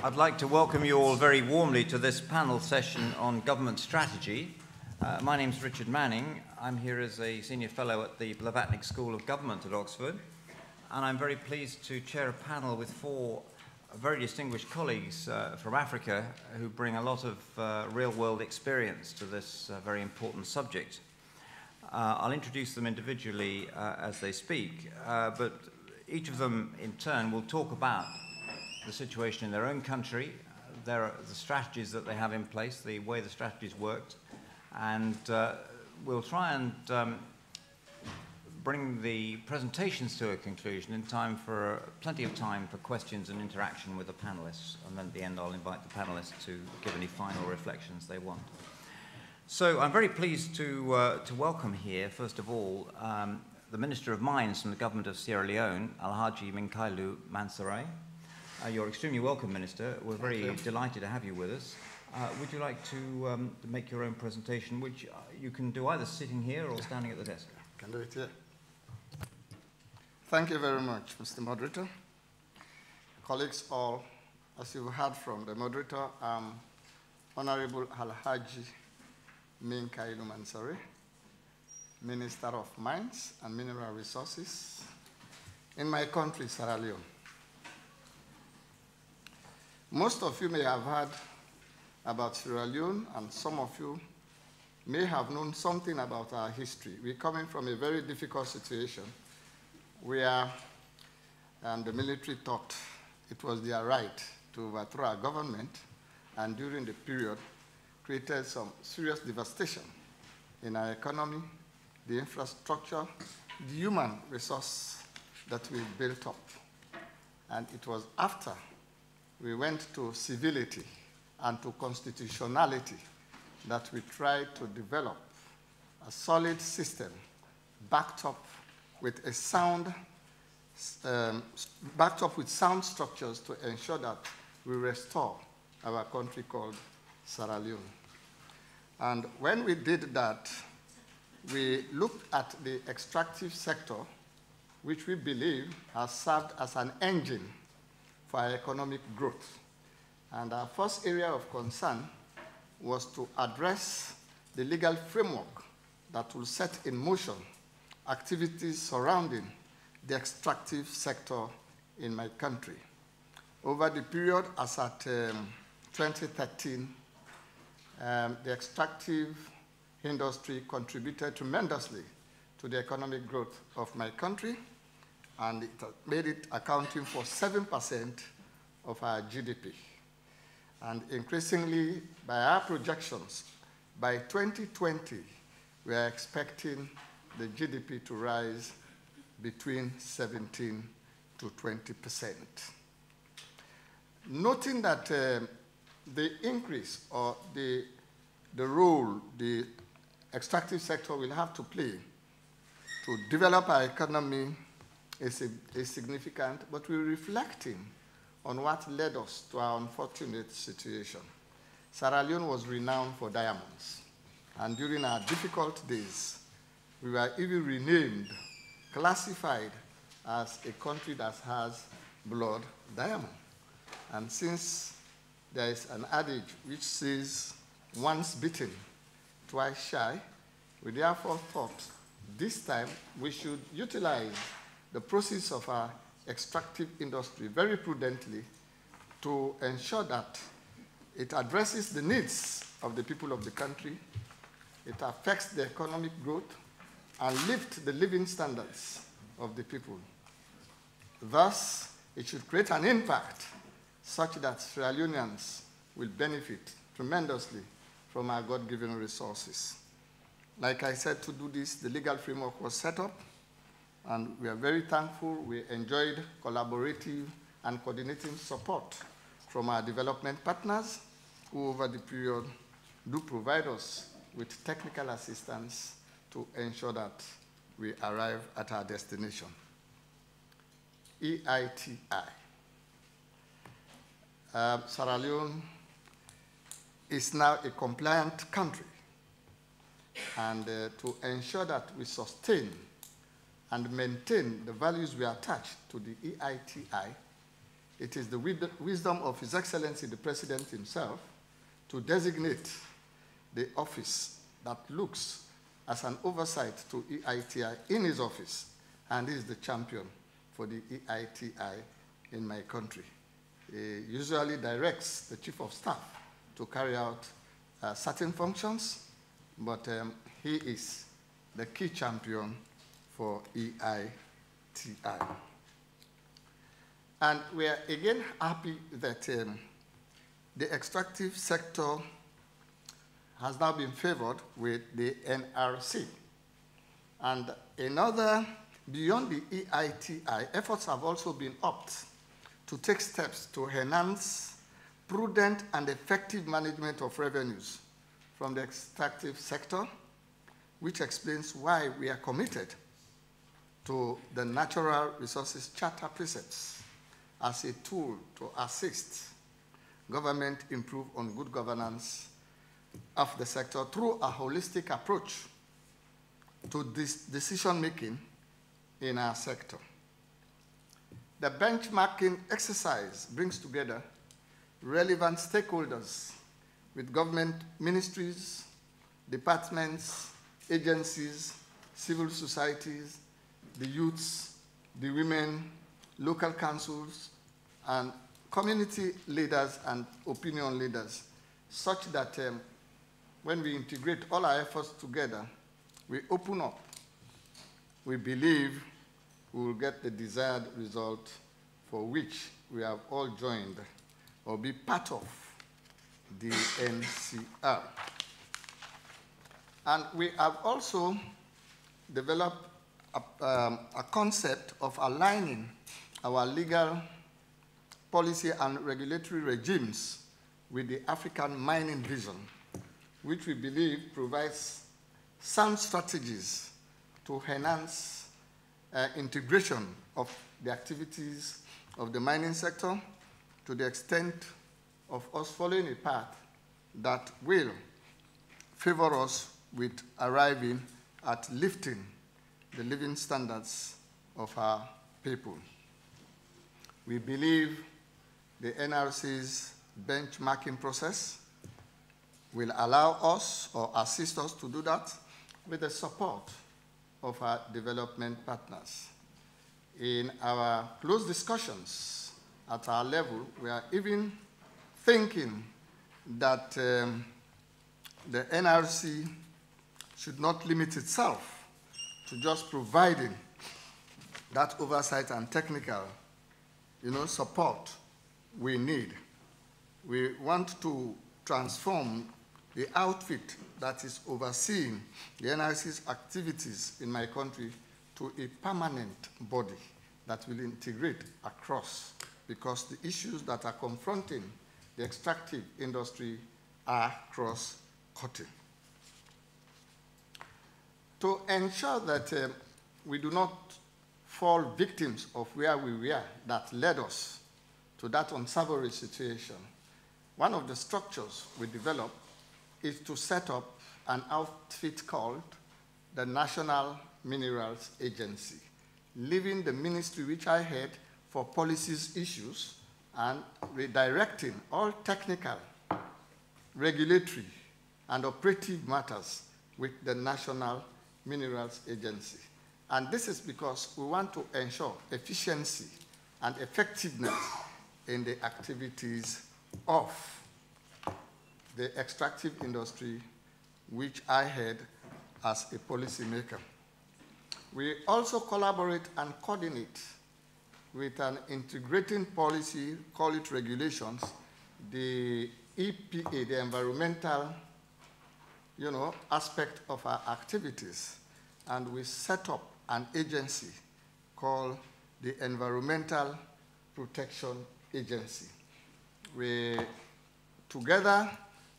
I'd like to welcome you all very warmly to this panel session on government strategy. My name's Richard Manning. I'm here as a senior fellow at the Blavatnik School of Government at Oxford, and I'm very pleased to chair a panel with four very distinguished colleagues from Africa who bring a lot of real-world experience to this very important subject. I'll introduce them individually as they speak, but each of them in turn will talk about the situation in their own country, the strategies that they have in place, the way the strategies worked, and we'll try and bring the presentations to a conclusion in time for plenty of time for questions and interaction with the panelists, and then at the end I'll invite the panelists to give any final reflections they want. So I'm very pleased to welcome here, first of all, the Minister of Mines from the Government of Sierra Leone, Alhaji Minkailu Mansaray. You're extremely welcome, Minister. We're very delighted to have you with us. Would you like to make your own presentation, which you can do either sitting here or standing at the desk? Can do it here. Thank you very much, Mr. Moderator. Colleagues all, as you've heard from the moderator, Honorable Alhaji Minkailu Mansaray, Minister of Mines and Mineral Resources in my country, Sierra Leone. Most of you may have heard about Sierra Leone, and some of you may have known something about our history. We're coming from a very difficult situation where the military thought it was their right to overthrow our government, and during the period created some serious devastation in our economy, the infrastructure, the human resource that we built up. And it was after we went to civility and to constitutionality that we tried to develop a solid system backed up with a sound, sound structures to ensure that we restore our country called Sierra Leone. And when we did that, we looked at the extractive sector, which we believe has served as an engine for our economic growth. And our first area of concern was to address the legal framework that will set in motion activities surrounding the extractive sector in my country. Over the period as at 2013, the extractive industry contributed tremendously to the economic growth of my country, and it made it accounting for 7% of our GDP. And increasingly, by our projections, by 2020, we are expecting the GDP to rise between 17 to 20%. Noting that the increase or the role the extractive sector will have to play to develop our economy is significant, but we're reflecting on what led us to our unfortunate situation. Sierra Leone was renowned for diamonds, and during our difficult days, we were even renamed, classified as a country that has blood diamond. And since there is an adage which says, once bitten, twice shy, we therefore thought this time we should utilize the process of our extractive industry very prudently to ensure that it addresses the needs of the people of the country, it affects the economic growth, and lift the living standards of the people. Thus, it should create an impact such that Sierra Leoneans will benefit tremendously from our God-given resources. Like I said, to do this, the legal framework was set up, and we are very thankful. We enjoyed collaborative and coordinating support from our development partners, who over the period do provide us with technical assistance to ensure that we arrive at our destination. EITI. Sierra Leone is now a compliant country, and to ensure that we sustain and maintain the values we attach to the EITI, it is the wisdom of His Excellency the President himself to designate the office that looks as an oversight to EITI in his office, and he is the champion for the EITI in my country. He usually directs the Chief of Staff to carry out certain functions, but he is the key champion for EITI. And we are again happy that the extractive sector has now been favored with the NRC. And beyond the EITI, efforts have also been upped to take steps to enhance prudent and effective management of revenues from the extractive sector, which explains why we are committed to the Natural Resources Charter precepts as a tool to assist government improve on good governance of the sector through a holistic approach to this decision-making in our sector. The benchmarking exercise brings together relevant stakeholders with government ministries, departments, agencies, civil societies, the youths, the women, local councils, and community leaders and opinion leaders, such that when we integrate all our efforts together, we open up, we believe we will get the desired result for which we have all joined or be part of the NCR. And we have also developed a concept of aligning our legal policy and regulatory regimes with the African mining vision, which we believe provides sound strategies to enhance integration of the activities of the mining sector to the extent of us following a path that will favor us with arriving at lifting the living standards of our people. We believe the NRC's benchmarking process will allow us or assist us to do that with the support of our development partners. In our close discussions at our level, we are even thinking that the NRC should not limit itself to just providing that oversight and technical support we need. We want to transform the outfit that is overseeing the NRC's activities in my country to a permanent body that will integrate across, because the issues that are confronting the extractive industry are cross-cutting. To ensure that we do not fall victims of where we were that led us to that unsavory situation, one of the structures we developed is to set up an outfit called the National Minerals Agency, leaving the ministry which I head for policies issues and redirecting all technical, regulatory, and operative matters with the National Minerals Agency. And this is because we want to ensure efficiency and effectiveness in the activities of the extractive industry, which I head as a policymaker. We also collaborate and coordinate with an integrating policy, call it regulations, the EPA, the environmental aspect of our activities. And we set up an agency called the Environmental Protection Agency. We together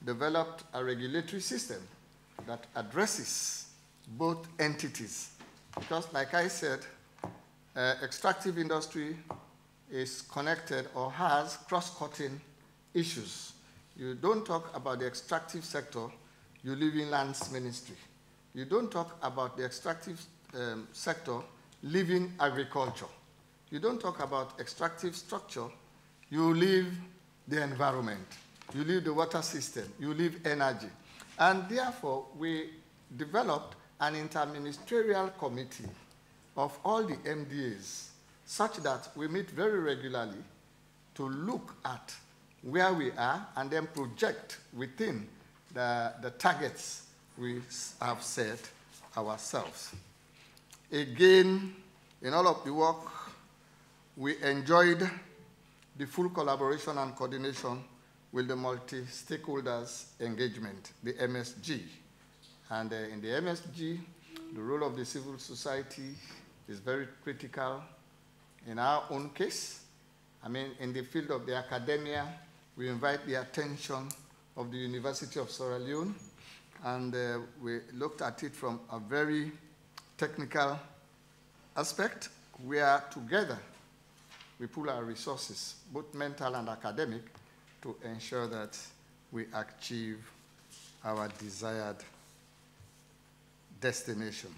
developed a regulatory system that addresses both entities. Because like I said, extractive industry is connected or has cross-cutting issues. You don't talk about the extractive sector, you live in lands ministry. You don't talk about the extractive sector, living agriculture. You don't talk about extractive structure, you leave the environment, you leave the water system, you leave energy. And therefore, we developed an interministerial committee of all the MDAs, such that we meet very regularly to look at where we are and then project within the targets we have set ourselves. Again, in all of the work, we enjoyed the full collaboration and coordination with the multi-stakeholders engagement, the MSG. And in the MSG, the role of the civil society is very critical. In our own case, I mean, in the field of the academia, we invite the attention of the University of Sierra Leone, and we looked at it from a very technical aspect, where together we pool our resources, both mental and academic, to ensure that we achieve our desired destination.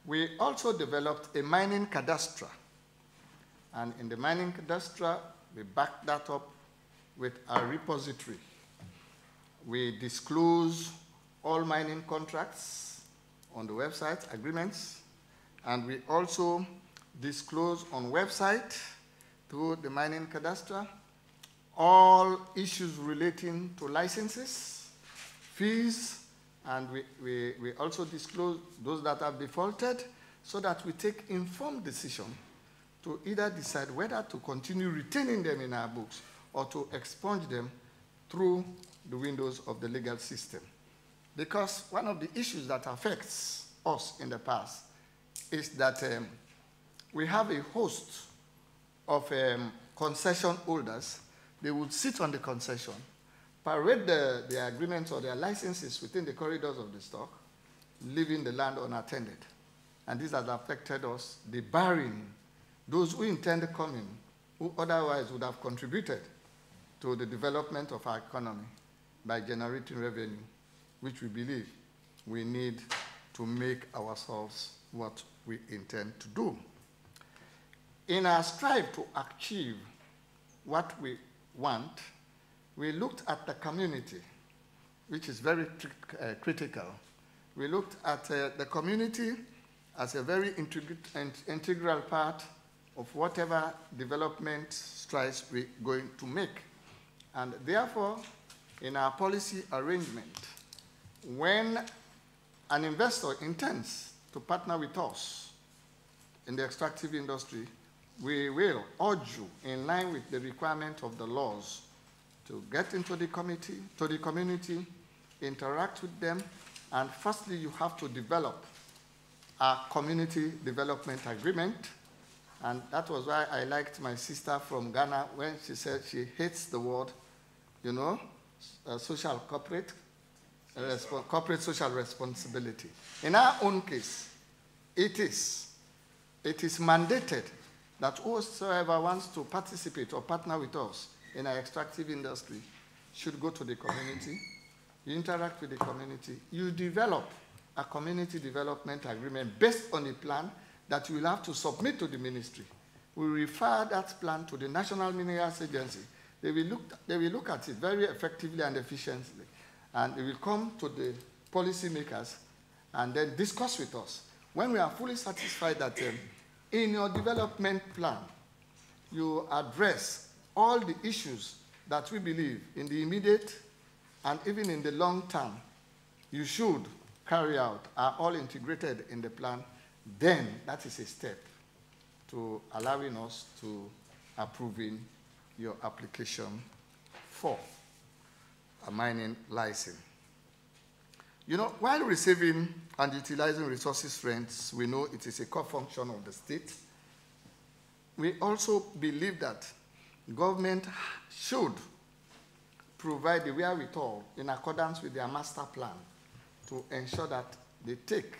We also developed a mining cadastre, and in the mining cadastre, we backed that up with a repository. We disclose all mining contracts on the website, agreements, and we also disclose on website through the mining cadastre all issues relating to licenses, fees, and we also disclose those that have defaulted, so that we take informed decision to either decide whether to continue retaining them in our books or to expunge them through the windows of the legal system. Because one of the issues that affects us in the past is that we have a host of concession holders. They would sit on the concession, parade their agreements or their licenses within the corridors of the stock, leaving the land unattended. And this has affected us, debarring those who intend coming, who otherwise would have contributed to the development of our economy by generating revenue, which we believe we need to make ourselves what we intend to do. In our strive to achieve what we want, we looked at the community, which is very critical. We looked at the community as a very integral part of whatever development strides we're going to make. And therefore, in our policy arrangement, when an investor intends to partner with us in the extractive industry, we will urge you, in line with the requirement of the laws, to get into the community, interact with them, and firstly, you have to develop a community development agreement. And that was why I liked my sister from Ghana when she said she hates the word, you know, social corporate social responsibility. In our own case, it is mandated that whosoever wants to participate or partner with us in our extractive industry should go to the community, you interact with the community, you develop a community development agreement based on a plan that you will have to submit to the ministry. We refer that plan to the National Minerals Agency. They will look at it very effectively and efficiently, and they will come to the policymakers and then discuss with us. When we are fully satisfied that in your development plan, you address all the issues that we believe in the immediate and even in the long term you should carry out are all integrated in the plan, then that is a step to allowing us to approving your application for a mining license. You know, while receiving and utilizing resources rents, we know it is a core function of the state. We also believe that government should provide the wherewithal in accordance with their master plan to ensure that they take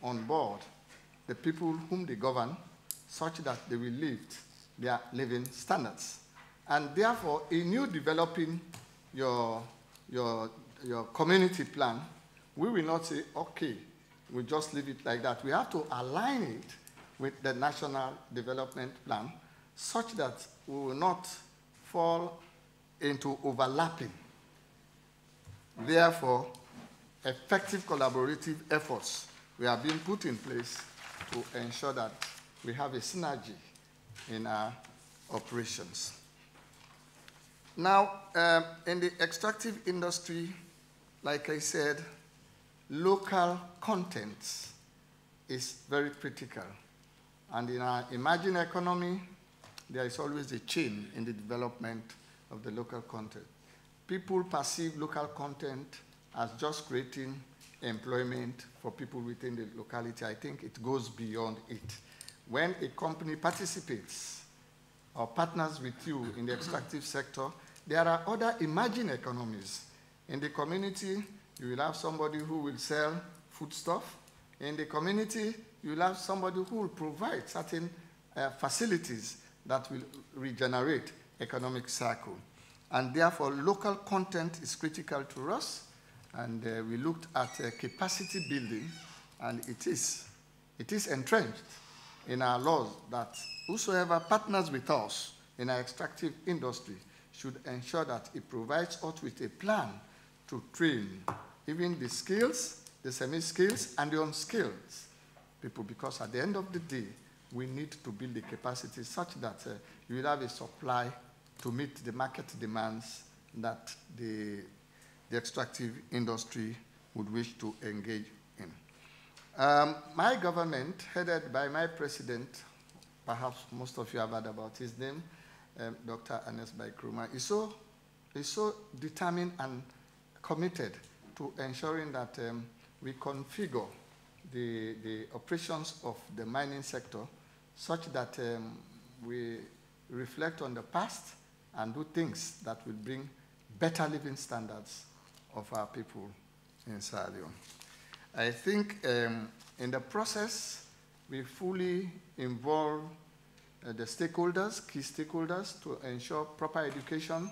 on board the people whom they govern such that they will lift their living standards. And therefore, in you developing your community plan, we will not say, okay, we just leave it like that. We have to align it with the national development plan such that we will not fall into overlapping. Therefore, effective collaborative efforts were being put in place to ensure that we have a synergy in our operations. Now, in the extractive industry, like I said, local content is very critical. And in our emerging economy, there is always a chain in the development of the local content. People perceive local content as just creating employment for people within the locality. I think it goes beyond it. When a company participates or partners with you in the extractive sector, there are other emerging economies. In the community, you will have somebody who will sell foodstuff. In the community, you will have somebody who will provide certain facilities that will regenerate economic cycle. And therefore, local content is critical to us. And we looked at capacity building, and it is entrenched in our laws that whosoever partners with us in our extractive industry should ensure that it provides us with a plan to train even the skills, the semi-skills, and the unskilled people, because at the end of the day, we need to build the capacity such that you will have a supply to meet the market demands that the extractive industry would wish to engage in. My government, headed by my president, perhaps most of you have heard about his name, Dr. Ernest Bai Koroma, is so determined and committed to ensuring that we configure the operations of the mining sector such that we reflect on the past and do things that will bring better living standards of our people in Sierra Leone. I think in the process, we fully involve the stakeholders, key stakeholders, to ensure proper education,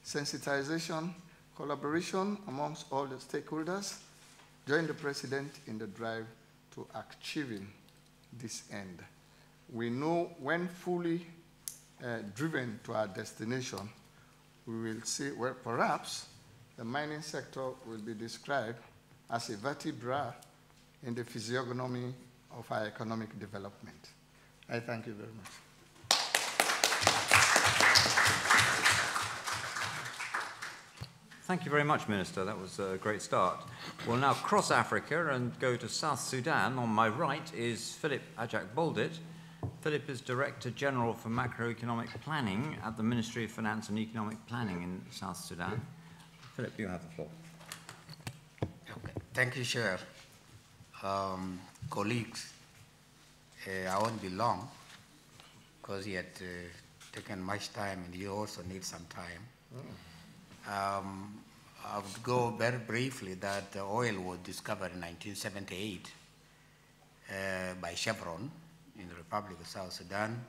sensitization, collaboration amongst all the stakeholders, join the president in the drive to achieving this end. We know when fully driven to our destination, we will see, well, perhaps the mining sector will be described as a vertebra in the physiognomy of our economic development. I thank you very much. Thank you very much, Minister. That was a great start. We'll now cross Africa and go to South Sudan. On my right is Philip Ajak-Boldit. Philip is Director General for Macroeconomic Planning at the Ministry of Finance and Economic Planning in South Sudan. Philip, you have the floor. Okay. Thank you, Chair. Colleagues, I won't be long because he had taken much time and you also need some time. I would go very briefly that oil was discovered in 1978 by Chevron in the Republic of South Sudan.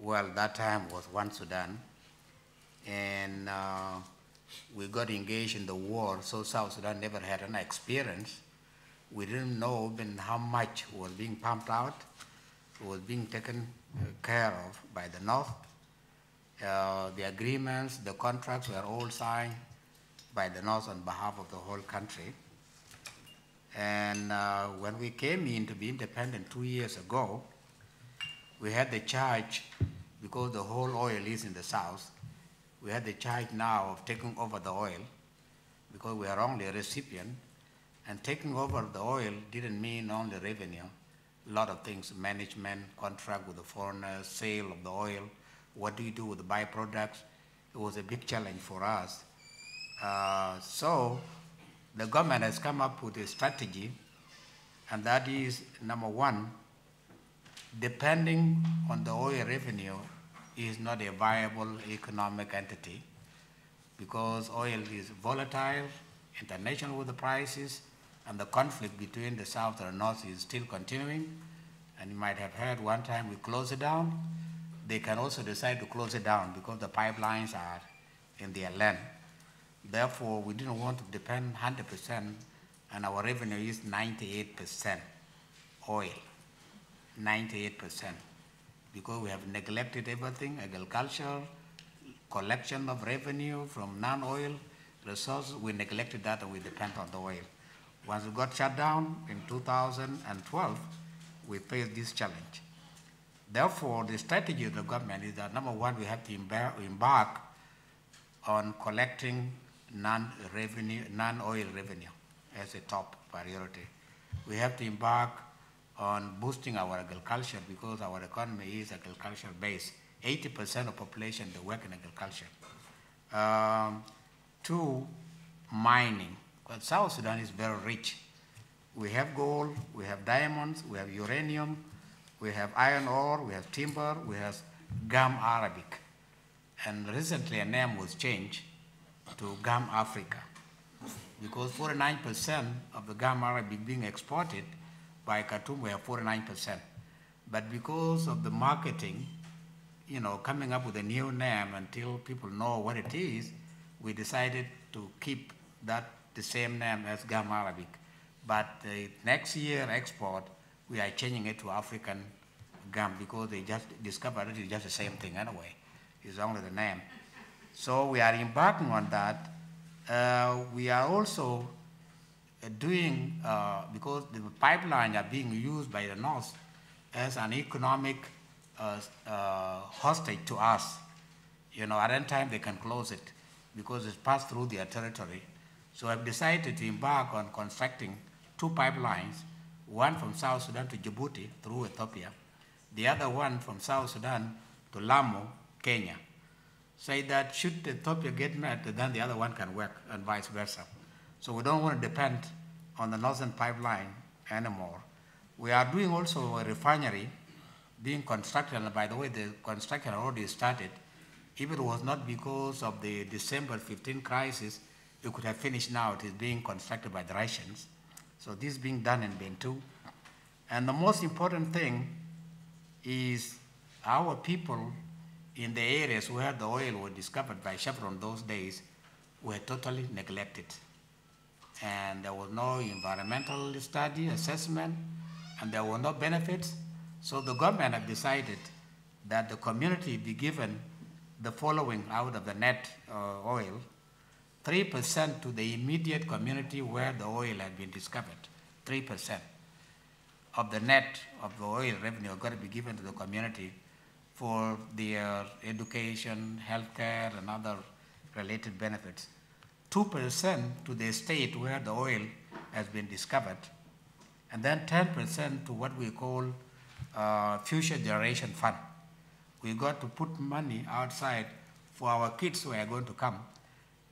Well, that time was one Sudan. And we got engaged in the war, so South Sudan never had any experience. We didn't know even how much was being pumped out, was being taken care of by the North. The agreements, the contracts were all signed by the North on behalf of the whole country. And when we came in to be independent 2 years ago, we had the charge, because the whole oil is in the South, we had the charge now of taking over the oil, because we are only a recipient. And taking over the oil didn't mean only revenue. A lot of things, management, contract with the foreigners, sale of the oil, what do you do with the byproducts? It was a big challenge for us. So the government has come up with a strategy, and that is, number one, depending on the oil revenue is not a viable economic entity, because oil is volatile, international with the prices, and the conflict between the South and the North is still continuing. And you might have heard one time we close it down. They can also decide to close it down because the pipelines are in their land. Therefore, we didn't want to depend 100%, and our revenue is 98% oil, 98%. because we have neglected everything, agriculture, collection of revenue from non-oil resources. We neglected that and we depend on the oil. Once we got shut down in 2012, we faced this challenge. Therefore, the strategy of the government is that, number one, we have to embark on collecting non-oil revenue as a top priority. We have to embark on boosting our agriculture because our economy is agriculture based. 80% of population, they work in agriculture. Two, mining. But South Sudan is very rich. We have gold, we have diamonds, we have uranium, we have iron ore, we have timber, we have gum arabic. And recently a name was changed to gum Africa because 49% of the gum arabic being exported by Khartoum, we have 49%. But because of the marketing, coming up with a new name until people know what it is, we decided to keep that the same name as gum arabic. But next year export, we are changing it to African gum because they just discovered it is just the same thing anyway. It's only the name. So we are embarking on that. We are also doing, because the pipelines are being used by the North as an economic hostage to us. At any time they can close it because it's passed through their territory. So I've decided to embark on constructing 2 pipelines, one from South Sudan to Djibouti through Ethiopia, the other one from South Sudan to Lamu, Kenya. Say that should Ethiopia get mad, then the other one can work and vice versa. So we don't want to depend on the northern pipeline anymore. We are doing also a refinery being constructed, and by the way, the construction already started. If it was not because of the December 15 crisis, it could have finished now. It is being constructed by the Russians. So this is being done in Bentu. And the most important thing is our people in the areas where the oil was discovered by Chevron those days were totally neglected. And there was no environmental study, assessment, and there were no benefits. So the government have decided that the community be given the following out of the net oil: 3% to the immediate community where the oil had been discovered. 3% of the net of the oil revenue are going to be given to the community for their education, healthcare, and other related benefits. 2% to the state where the oil has been discovered, and then 10% to what we call future generation fund. We got to put money outside for our kids who are going to come.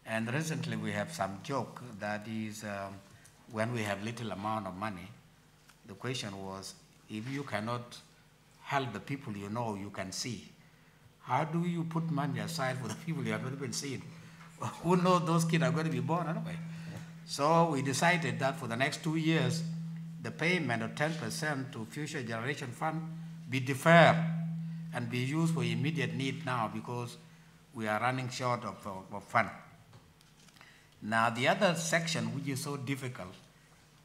And recently we have some joke that is when we have little amount of money, the question was, if you cannot help the people you can see, how do you put money aside for the people you have not even seen? Who knows those kids are going to be born anyway? So we decided that for the next 2 years, the payment of 10% to future generation fund be deferred and be used for immediate need now because we are running short of fund. Now the other section which is so difficult,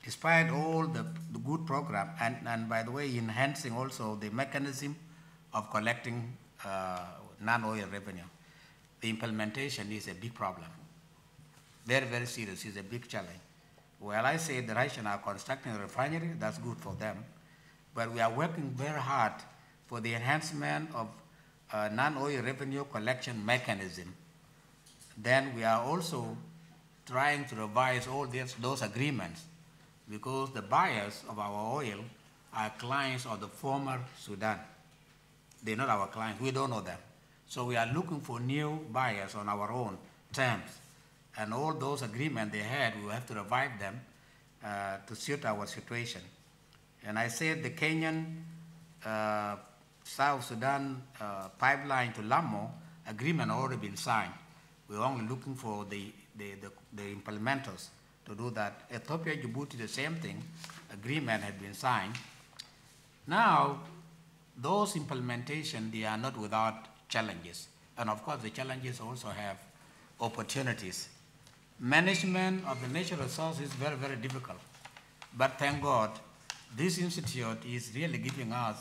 despite all the good program, and by the way, enhancing also the mechanism of collecting non-oil revenue, the implementation is a big problem. Very, very serious, is a big challenge. Well, I say the Russians are constructing a refinery, that's good for them, but we are working very hard for the enhancement of non-oil revenue collection mechanism. Then we are also trying to revise all those agreements because the buyers of our oil are clients of the former Sudan. They're not our clients, we don't know them. So we are looking for new buyers on our own terms. And all those agreements they had, we have to revive them to suit our situation. And I said the Kenyan South Sudan pipeline to Lamu agreement already been signed. We're only looking for the implementers to do that. Ethiopia, Djibouti, the same thing. Agreement had been signed. Now, those implementation, they are not without challenges. And of course, the challenges also have opportunities. Management of the natural resources is very, very difficult. But thank God, this institute is really giving us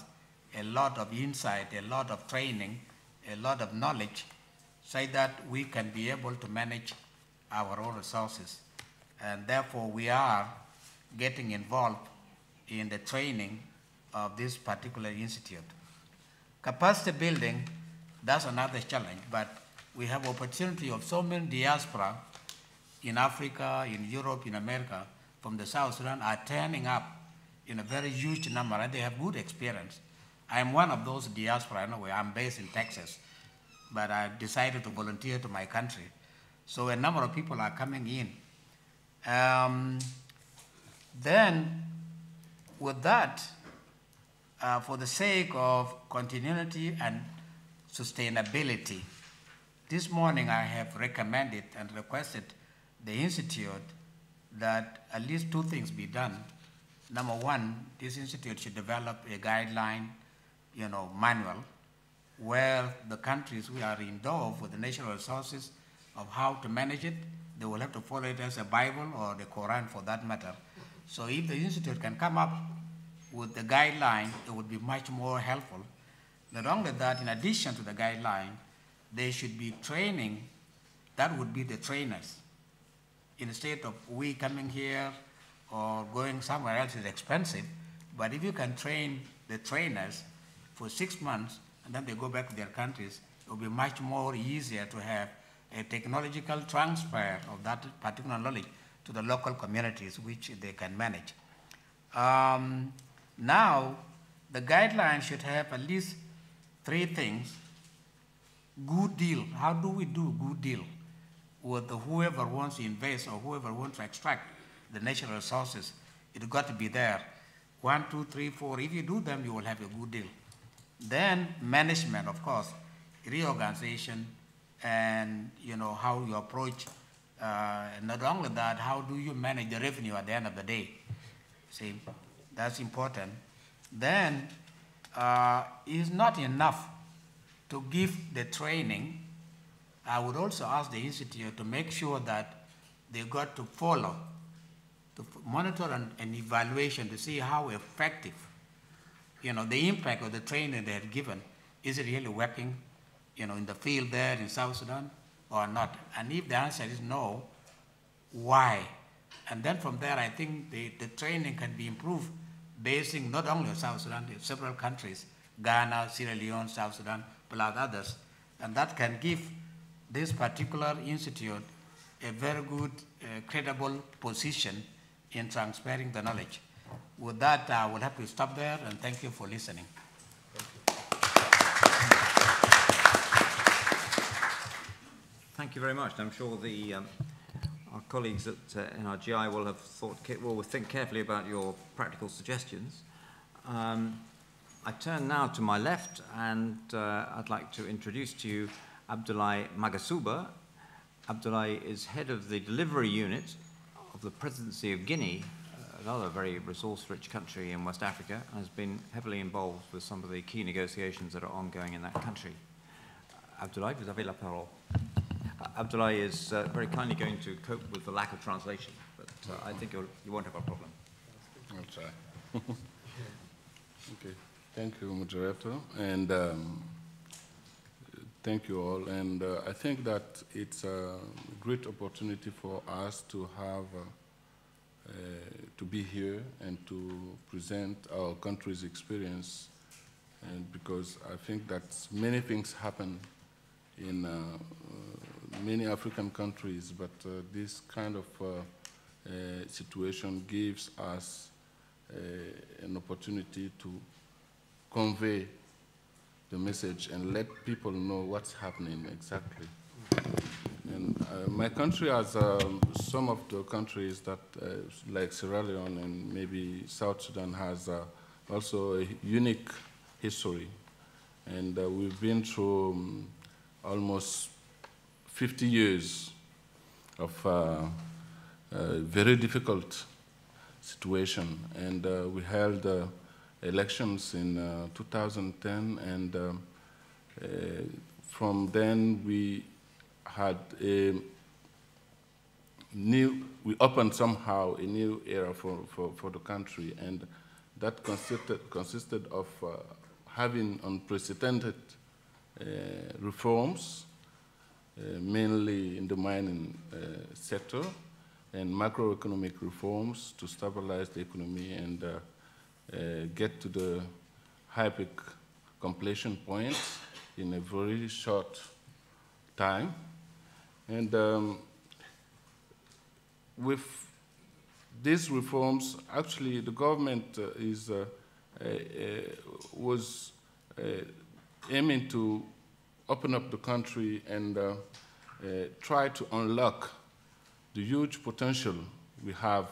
a lot of insight, a lot of training, a lot of knowledge, so that we can be able to manage our own resources. And therefore, we are getting involved in the training of this particular institute. Capacity building, that's another challenge, but we have opportunity of so many diaspora in Africa, in Europe, in America, from the South Sudan are turning up in a very huge number, and they have good experience. I'm one of those diaspora anyway. I'm based in Texas, but I decided to volunteer to my country. So a number of people are coming in. Then, with that, for the sake of continuity and sustainability, this morning I have recommended and requested the Institute that at least two things be done. Number one, this Institute should develop a guideline, manual, where the countries who are endowed with the natural resources of how to manage it, they will have to follow it as a Bible or the Quran for that matter. So if the Institute can come up with the guideline, it would be much more helpful. Not only that, in addition to the guideline, they should be training, that would be the trainers. Instead of we coming here or going somewhere else is expensive, but if you can train the trainers for 6 months and then they go back to their countries, it will be much more easier to have a technological transfer of that particular knowledge to the local communities which they can manage. Now, the guidelines should have at least 3 things. Good deal. How do we do good deal with whoever wants to invest or whoever wants to extract the natural resources? It's got to be there. 1, 2, 3, 4. If you do them, you will have a good deal. Then management, of course, reorganization, and how you approach. Not only that, how do you manage the revenue at the end of the day? See, that's important. Then it's not enough to give the training. I would also ask the Institute to make sure that they got to follow, to monitor and evaluation to see how effective, the impact of the training they have given. Is it really working, in the field there in South Sudan or not? And if the answer is no, why? And then from there, I think the training can be improved basing not only on South Sudan, several countries, Ghana, Sierra Leone, South Sudan, plus others. And that can give this particular institute a very good, credible position in transferring the knowledge. With that, I will have to stop there, and thank you for listening. Thank you very much. I'm sure our colleagues at NRGI will think carefully about your practical suggestions. I turn now to my left, and I'd like to introduce to you Abdoulaye Magasuba. Abdoulaye is head of the delivery unit of the Presidency of Guinea, another very resource-rich country in West Africa, and has been heavily involved with some of the key negotiations that are ongoing in that country. Abdoulaye, vous avez la parole. Abdoulaye is very kindly going to cope with the lack of translation, but I think you won't have a problem. I'll try. Okay. Thank you, moderator, and thank you all. And I think that it's a great opportunity for us to have to be here and to present our country's experience, and because I think that many things happen in many African countries, but this kind of situation gives us an opportunity to convey the message and let people know what's happening exactly. And my country has some of the countries that, like Sierra Leone and maybe South Sudan, has also a unique history. And we've been through almost 50 years of very difficult situation. And we held elections in 2010, and from then we had we opened somehow a new era for the country, and that consisted of having unprecedented reforms, mainly in the mining sector, and macroeconomic reforms to stabilize the economy and get to the high peak completion point in a very short time. And with these reforms, actually the government was aiming to open up the country and try to unlock the huge potential we have,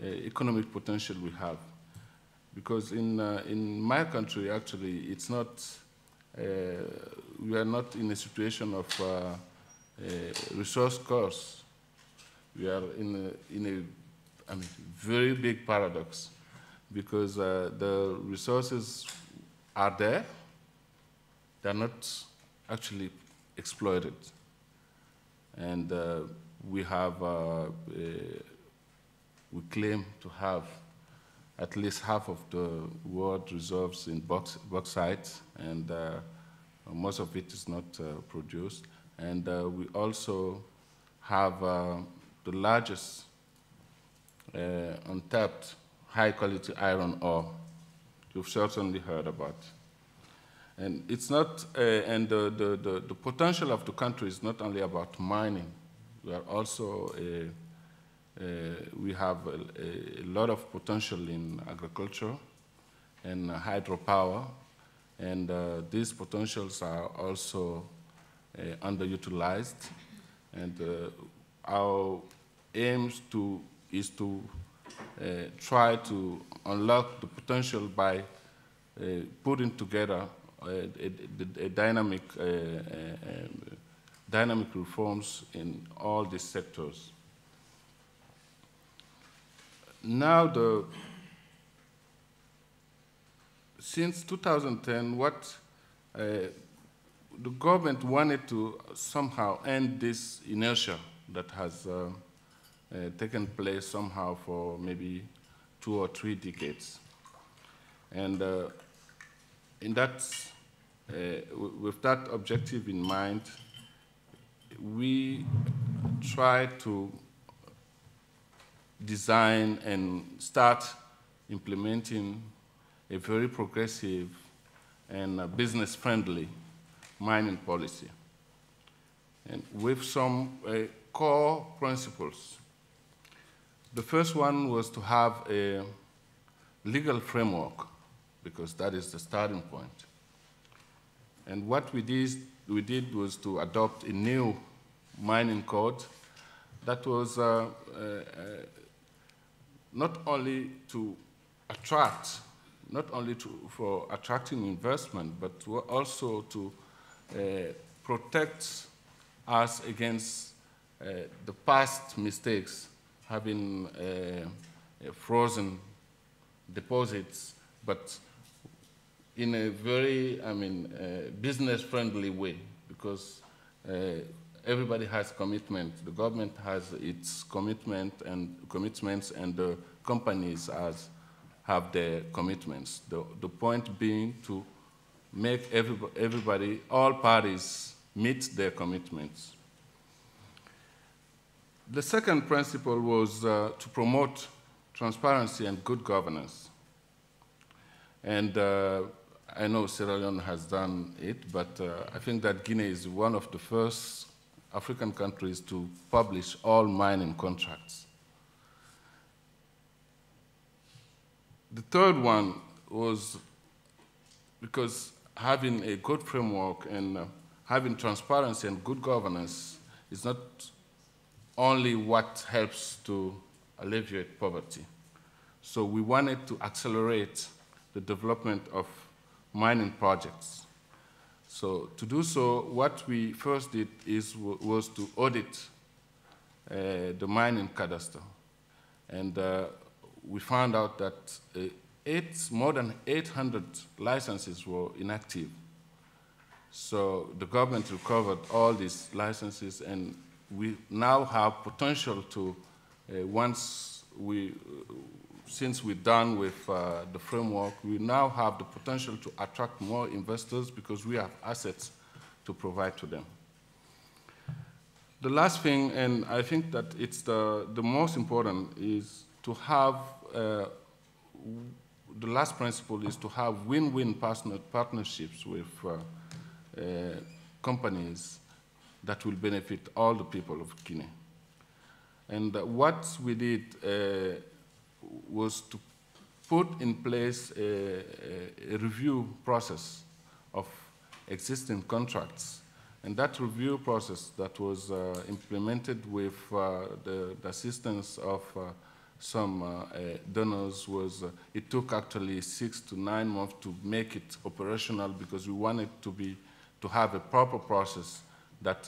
economic potential we have. Because in my country, actually, it's not, we are not in a situation of resource curse. We are in a very big paradox, because the resources are there, they're not actually exploited. And we claim to have at least half of the world reserves in bauxite, and most of it is not produced. And we also have the largest untapped high-quality iron ore. You've certainly heard about. And it's not, and the potential of the country is not only about mining. We are also, we have a lot of potential in agriculture and hydropower, and these potentials are also underutilized. And our aim is to try to unlock the potential by putting together a dynamic reforms in all these sectors. Now, since 2010, what the government wanted to somehow end this inertia that has taken place somehow for maybe 2 or 3 decades. And in that, with that objective in mind, we try to design and start implementing a very progressive and business-friendly mining policy, and with some core principles. The first one was to have a legal framework, because that is the starting point. And what we did was to adopt a new mining code that was not only to attract, for attracting investment, but also to protect us against the past mistakes, having frozen deposits, but in a very, business-friendly way, because everybody has commitment. The government has its commitments, and the companies have their commitments. The point being to make everybody, all parties, meet their commitments. The second principle was to promote transparency and good governance. And I know Sierra Leone has done it, but I think that Guinea is one of the first African countries to publish all mining contracts. The third one was because having a good framework and having transparency and good governance is not only what helps to alleviate poverty. So we wanted to accelerate the development of mining projects. So to do so, what we first did was to audit the mining cadastre. And we found out that more than 800 licenses were inactive. So the government recovered all these licenses, and we now have potential to, once we since we're done with the framework, we now have the potential to attract more investors because we have assets to provide to them. The last thing, and I think that it's the most important, is to have, the last principle is to have win-win partnerships with companies that will benefit all the people of Guinea. And what we did was to put in place a review process of existing contracts. And that review process that was implemented with the assistance of some donors was, it took actually 6 to 9 months to make it operational because we wanted to have a proper process that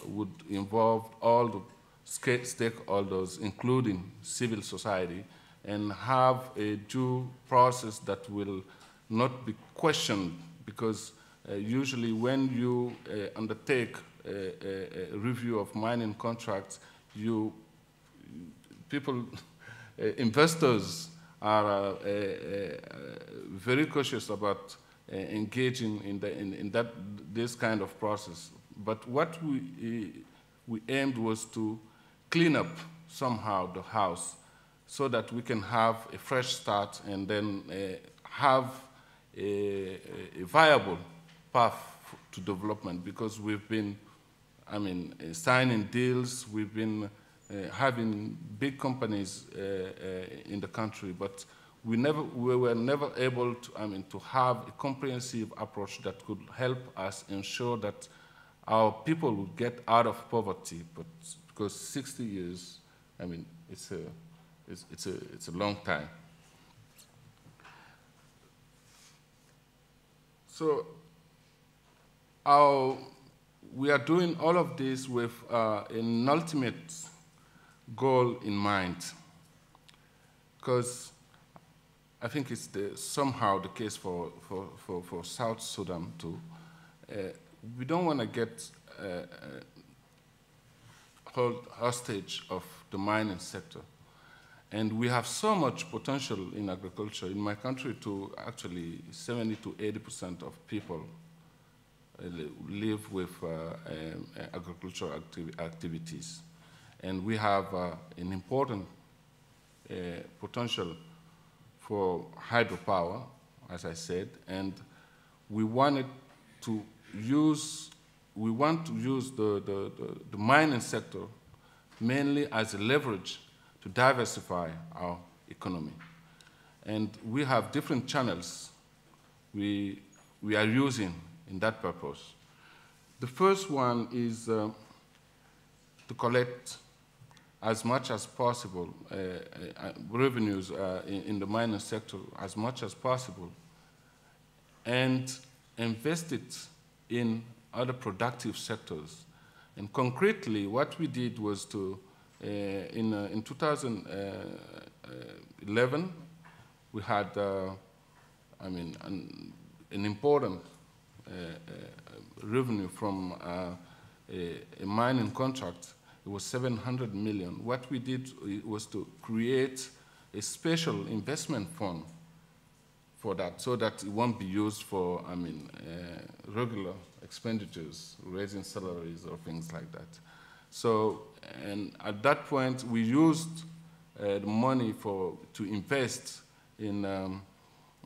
would involve all the stakeholders, including civil society, and have a due process that will not be questioned because usually when you undertake a review of mining contracts, investors are very cautious about engaging in this kind of process. But what we aimed was to clean up somehow the house so that we can have a fresh start and then have a viable path to development, because we've been, signing deals, we've been having big companies in the country, but we were never able to, to have a comprehensive approach that could help us ensure that our people would get out of poverty. But because 60 years, it's a long time. So we are doing all of this with an ultimate goal in mind, because I think it's somehow the case for South Sudan too. We don't want to get held hostage of the mining sector. And we have so much potential in agriculture. In my country, actually 70 to 80% of people live with agricultural activities. And we have an important potential for hydropower, as I said, and we want to use the mining sector mainly as a leverage to diversify our economy. And we have different channels we are using in that purpose. The first one is to collect as much as possible revenues in the mining sector as much as possible and invest it in other productive sectors. And concretely, what we did was to, in 2011, we had, an important revenue from a mining contract. It was 700 million. What we did was to create a special investment fund for that, so that it won't be used for, regular expenditures, raising salaries or things like that. So, and at that point, we used the money to invest in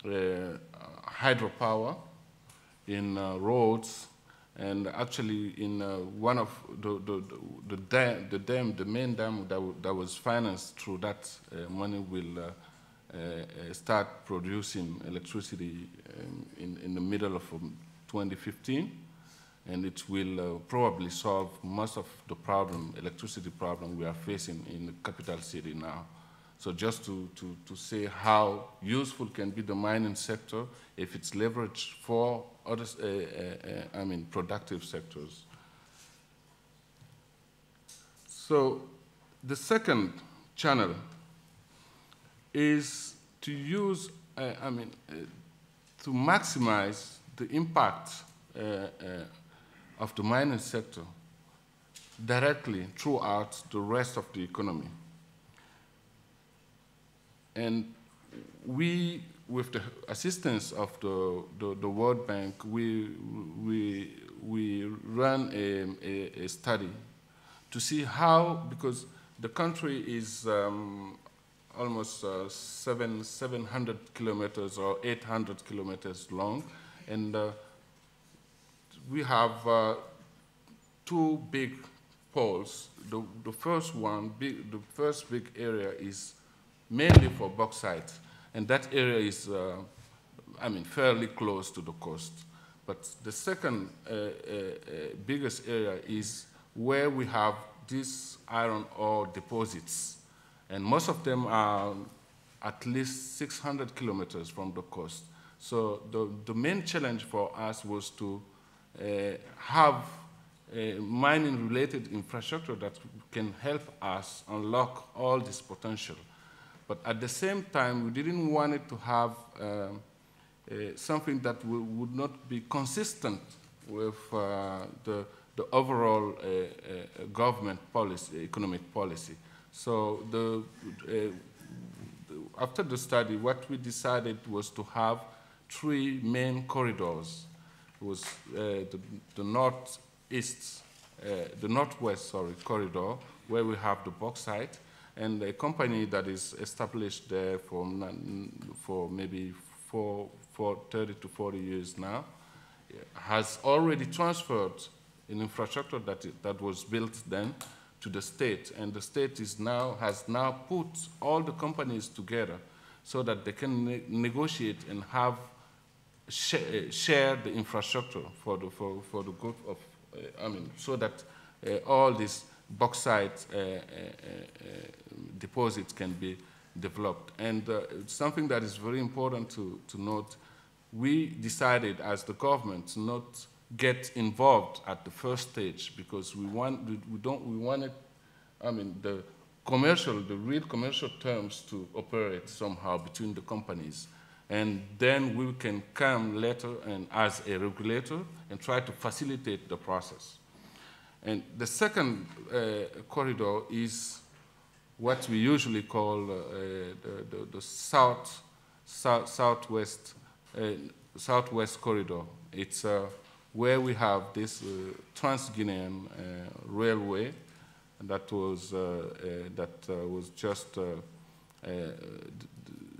hydropower, in roads, and actually in one of the main dam that was financed through that money will start producing electricity in the middle of 2015, and it will probably solve most of the electricity problem we are facing in the capital city now. So just to say how useful can be the mining sector if it's leveraged for other, productive sectors. So the second channel is to use, to maximize the impact of the mining sector directly throughout the rest of the economy. And we, with the assistance of the World Bank, we ran a study to see how, because the country is almost 700 kilometers or 800 kilometers long, and we have two big poles. The first big area is mainly for bauxite, and that area is, fairly close to the coast. But the second biggest area is where we have these iron ore deposits, and most of them are at least 600 kilometers from the coast. So the main challenge for us was to have mining-related infrastructure that can help us unlock all this potential. But at the same time, we didn't want it to have something that would not be consistent with the overall government policy, economic policy. So after the study, what we decided was to have three main corridors. It was the northwest corridor, where we have the bauxite, and a company that is established there for maybe 30 to 40 years now has already transferred an infrastructure that was built then to the state, and the state has now put all the companies together so that they can negotiate and have share the infrastructure for the good of, so that all these bauxite deposits can be developed. And something that is very important to note, we decided as the government not get involved at the first stage, because we wanted, the real commercial terms to operate somehow between the companies. And then we can come later and as a regulator and try to facilitate the process. And the second corridor is what we usually call the southwest corridor. It's where we have this Trans-Guinean railway that was just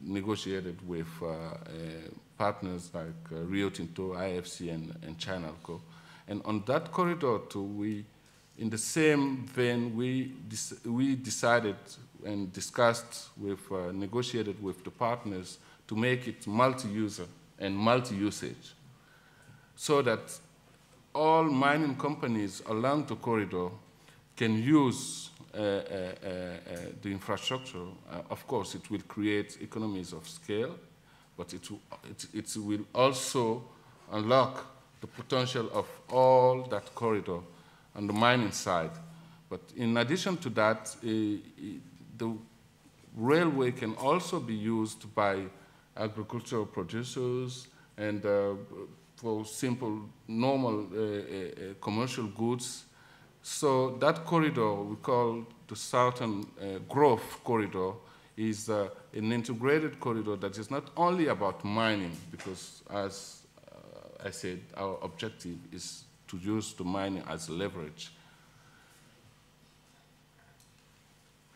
negotiated with partners like Rio Tinto, IFC, and Chinalco. And on that corridor too, in the same vein, we decided and discussed negotiated with the partners to make it multi-user and multi-usage, so that all mining companies along the corridor can use the infrastructure. Of course, it will create economies of scale, but it will also unlock the potential of all that corridor on the mining side. But in addition to that, the railway can also be used by agricultural producers and for simple, normal commercial goods. So that corridor, we call the Southern Growth Corridor, is an integrated corridor that is not only about mining, because as I said, our objective is to use the mining as leverage.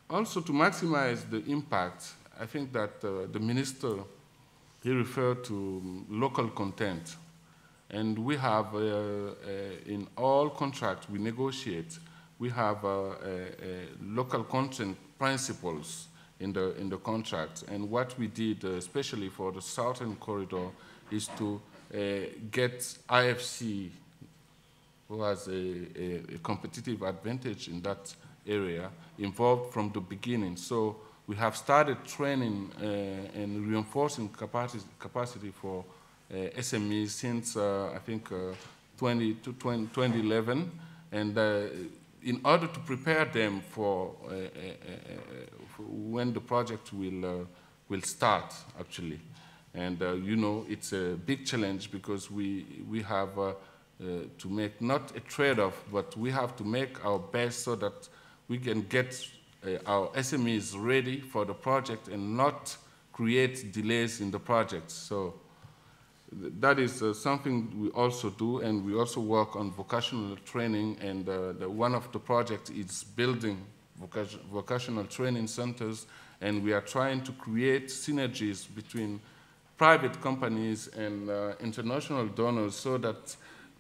Also, to maximize the impact, I think that the minister, he referred to local content. And we have, in all contracts we negotiate, we have local content principles in the contract. And what we did, especially for the Southern Corridor, is to get IFC, who has a competitive advantage in that area, involved from the beginning. So we have started training and reinforcing capacity for SMEs since, I think, 2011, and in order to prepare them for when the project will start, actually. And you know, it's a big challenge, because we have to make not a trade-off, but we have to make our best so that we can get our SMEs ready for the project and not create delays in the projects. So that is something we also do, and we also work on vocational training, and one of the projects is building vocational training centers, and we are trying to create synergies between private companies and international donors so that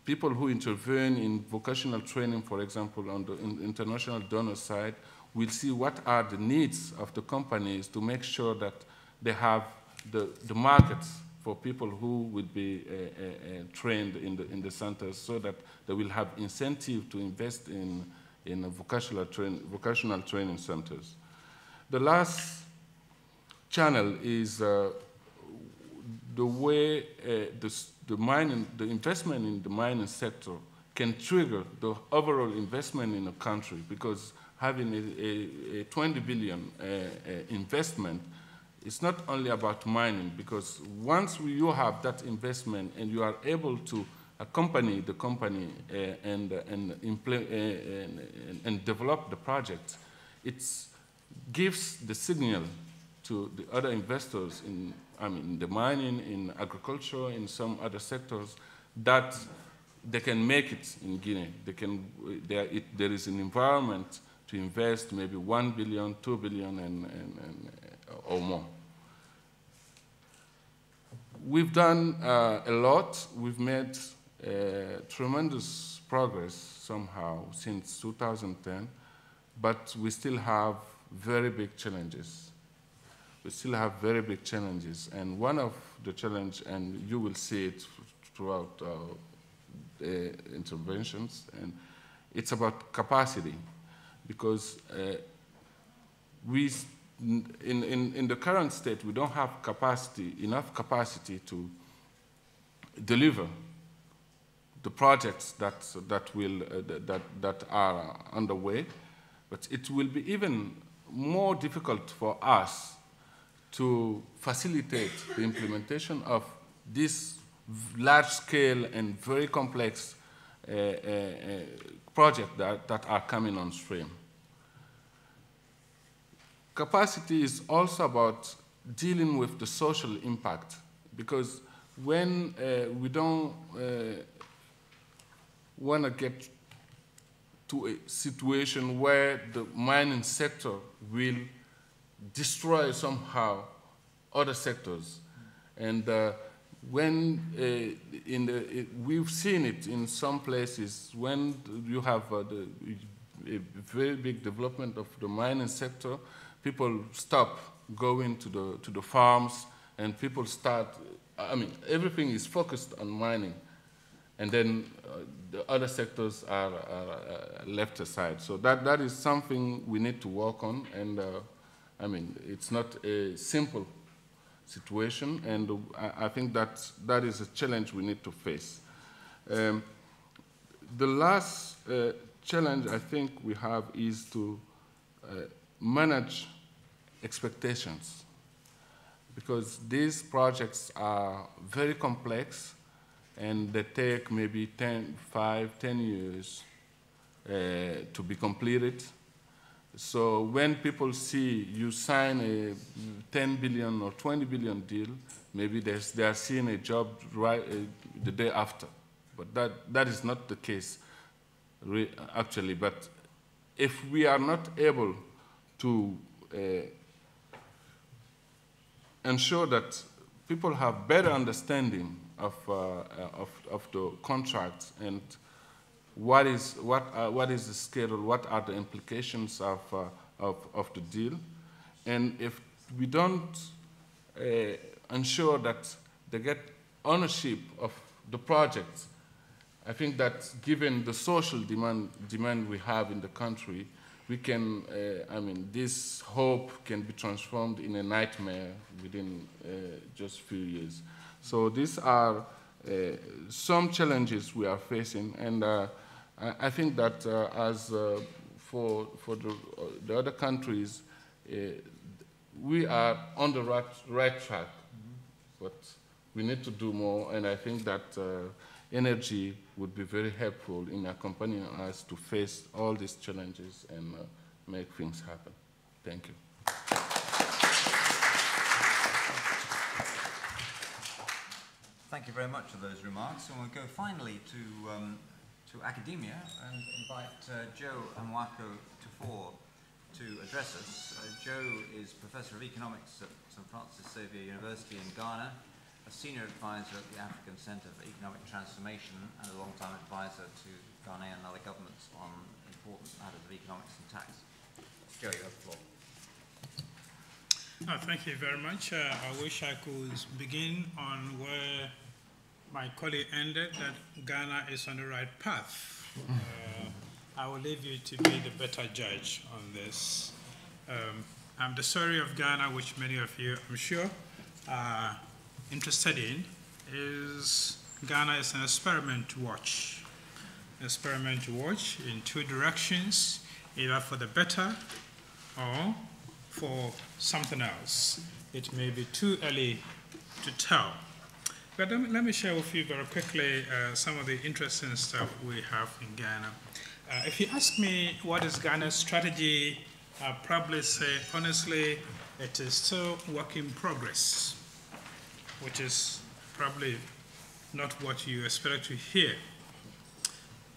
people who intervene in vocational training, for example, on the international donor side, will see what are the needs of the companies to make sure that they have the markets for people who will be trained in the centers, so that they will have incentive to invest in vocational training centers. The last channel is the way the investment in the mining sector can trigger the overall investment in a country, because having a 20 billion investment, it's not only about mining, because once you have that investment and you are able to accompany the company and develop the project, it gives the signal to the other investors in the mining, in agriculture, in some other sectors, that they can make it in Guinea. There is an environment to invest maybe 1 billion, 2 billion, or more. We've done a lot. We've made tremendous progress somehow since 2010, but we still have very big challenges. We still have very big challenges, and one of the challenges, and you will see it throughout the interventions, and it's about capacity, because in the current state, we don't have enough capacity to deliver the projects that are underway. But it will be even more difficult for us to facilitate the implementation of this large-scale and very complex projects that are coming on stream. Capacity is also about dealing with the social impact, because when we don't want to get to a situation where the mining sector will destroy somehow other sectors. And we've seen it in some places when you have a very big development of the mining sector, people stop going to the farms, and people start, everything is focused on mining. And then the other sectors are left aside. So that is something we need to work on, and it's not a simple situation, and I think that is a challenge we need to face. The last challenge I think we have is to manage expectations, because these projects are very complex, and they take maybe 10 years to be completed. So when people see you sign a 10 billion or 20 billion deal, maybe they are seeing a job the day after. But that is not the case, actually. But if we are not able to ensure that people have better understanding of the contracts and what is the schedule, what are the implications of the deal, and if we don't ensure that they get ownership of the project, I think that given the social demand we have in the country, we can, this hope can be transformed in a nightmare within just a few years. So these are some challenges we are facing, and I think that as for the other countries, we are on the right track, but we need to do more, and I think that energy would be very helpful in accompanying us to face all these challenges and make things happen. Thank you. very much for those remarks. And we'll go finally to academia and invite Joe Nwako Tufo to address us. Joe is Professor of Economics at St. Francis Xavier University in Ghana, a senior advisor at the African Center for Economic Transformation, and a long-time advisor to Ghanaian and other governments on important matters of economics and tax. Joe, you have the floor. Thank you very much. I wish I could begin on where my colleague ended, that Ghana is on the right path. I will leave you to be the better judge on this. The story of Ghana, which many of you, I'm sure, are interested in, is Ghana is an experiment to watch. An experiment to watch in two directions, either for the better or for something else. It may be too early to tell. But let me share with you very quickly some of the interesting stuff we have in Ghana. If you ask me what is Ghana's strategy, I'll probably say, honestly, it is still work in progress, which is probably not what you expect to hear.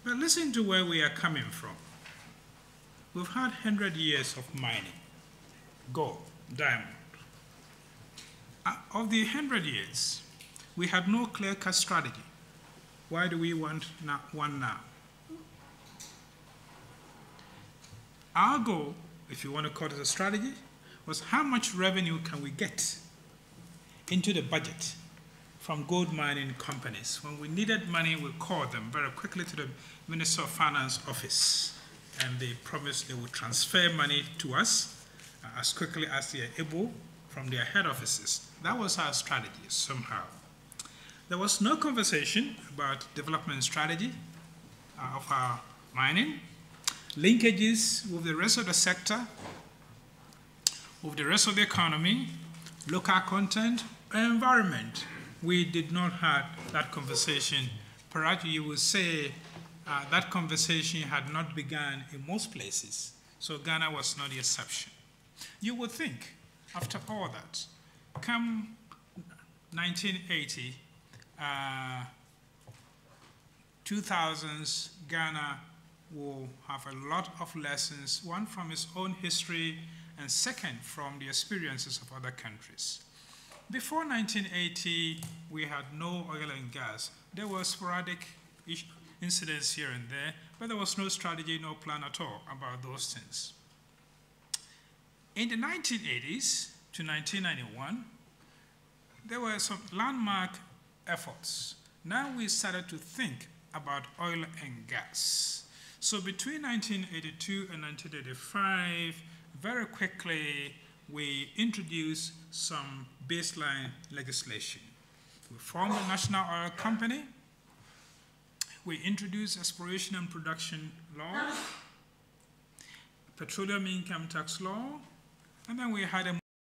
But listen to where we are coming from. We've had 100 years of mining, gold, diamond. Of the 100 years, we had no clear-cut strategy. Why do we want one now? Our goal, if you want to call it a strategy, was how much revenue can we get into the budget from gold mining companies. When we needed money, we called them very quickly to the Minister of Finance office, and they promised they would transfer money to us as quickly as they are able from their head offices. That was our strategy somehow. There was no conversation about development strategy of our mining, linkages with the rest of the sector, with the rest of the economy, local content, environment. We did not have that conversation. Perhaps you would say that conversation had not begun in most places, so Ghana was not the exception. You would think, after all that, come 1980, 2000s, Ghana will have a lot of lessons, one from its own history, and second, from the experiences of other countries. Before 1980, we had no oil and gas. There were sporadic incidents here and there, but there was no strategy, no plan at all about those things. In the 1980s to 1991, there were some landmark efforts. Now we started to think about oil and gas. So between 1982 and 1985, very quickly, we introduced some baseline legislation. We formed the National Oil Company. We introduced exploration and production law, petroleum income tax law, and then we had a